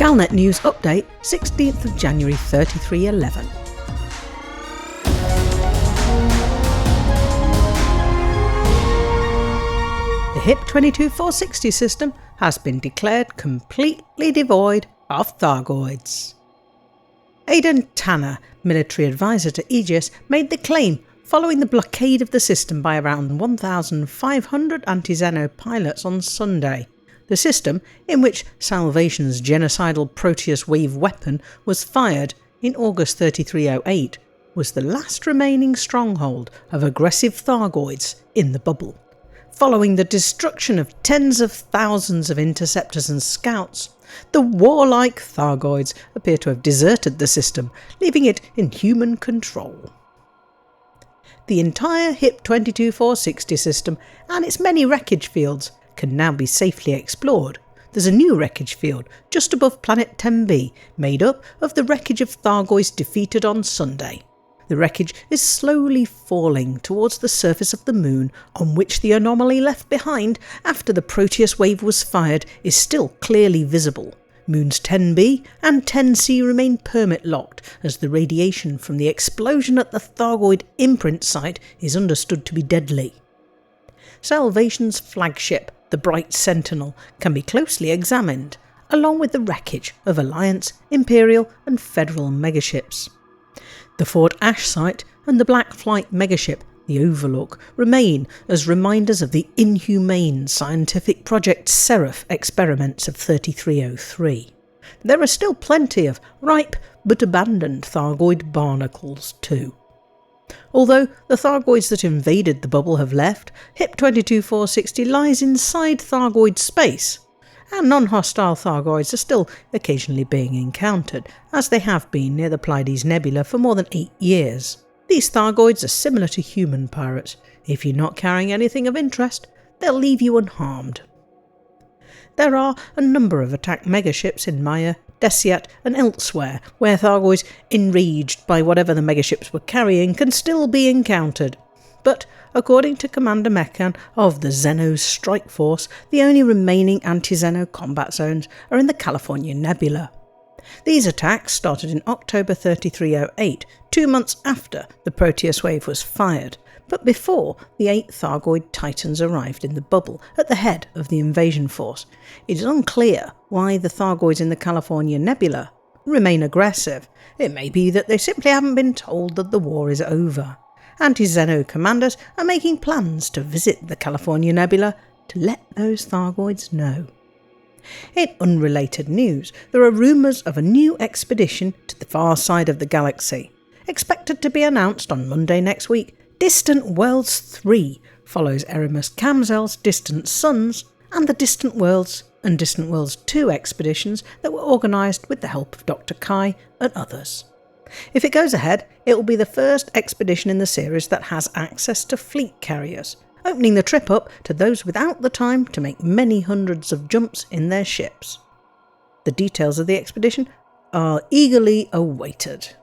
Galnet News Update, 16th of January 3311. The HIP 22460 system has been declared completely devoid of Thargoids. Aidan Tanner, military advisor to Aegis, made the claim following the blockade of the system by around 1,500 anti-xeno pilots on Sunday. The system, in which Salvation's genocidal Proteus wave weapon was fired in August 3308, was the last remaining stronghold of aggressive Thargoids in the bubble. Following the destruction of tens of thousands of interceptors and scouts, the warlike Thargoids appear to have deserted the system, leaving it in human control. The entire HIP 22460 system and its many wreckage fields can now be safely explored. There's a new wreckage field just above planet 10b, made up of the wreckage of Thargoids defeated on Sunday. The wreckage is slowly falling towards the surface of the moon, on which the anomaly left behind after the Proteus wave was fired is still clearly visible. Moons 10b and 10c remain permit-locked, as the radiation from the explosion at the Thargoid imprint site is understood to be deadly. Salvation's flagship, the Bright Sentinel, can be closely examined, along with the wreckage of Alliance, Imperial and Federal megaships. The Fort Ash site and the Black Flight megaship, the Overlook, remain as reminders of the inhumane scientific Project Seraph experiments of 3303. There are still plenty of ripe but abandoned Thargoid barnacles too. Although the Thargoids that invaded the bubble have left, HIP 22460 lies inside Thargoid space, and non-hostile Thargoids are still occasionally being encountered, as they have been near the Pleiades Nebula for more than 8 years. These Thargoids are similar to human pirates. If you're not carrying anything of interest, they'll leave you unharmed. There are a number of attack megaships in Maya, Desiat and elsewhere, where Thargoids, enraged by whatever the megaships were carrying, can still be encountered. But according to Commander Mechan of the Xeno Strike Force, the only remaining anti-xeno combat zones are in the California Nebula. These attacks started in October 3308, 2 months after the Proteus wave was fired, but before the 8 Thargoid Titans arrived in the bubble at the head of the invasion force. It is unclear why the Thargoids in the California Nebula remain aggressive. It may be that they simply haven't been told that the war is over. Anti-xeno commanders are making plans to visit the California Nebula to let those Thargoids know. In unrelated news, there are rumours of a new expedition to the far side of the galaxy. Expected to be announced on Monday next week, Distant Worlds 3 follows Eramus Kamzel's Distant Suns and the Distant Worlds and Distant Worlds 2 expeditions that were organised with the help of Dr. Kai and others. If it goes ahead, it will be the first expedition in the series that has access to fleet carriers, opening the trip up to those without the time to make many hundreds of jumps in their ships. The details of the expedition are eagerly awaited.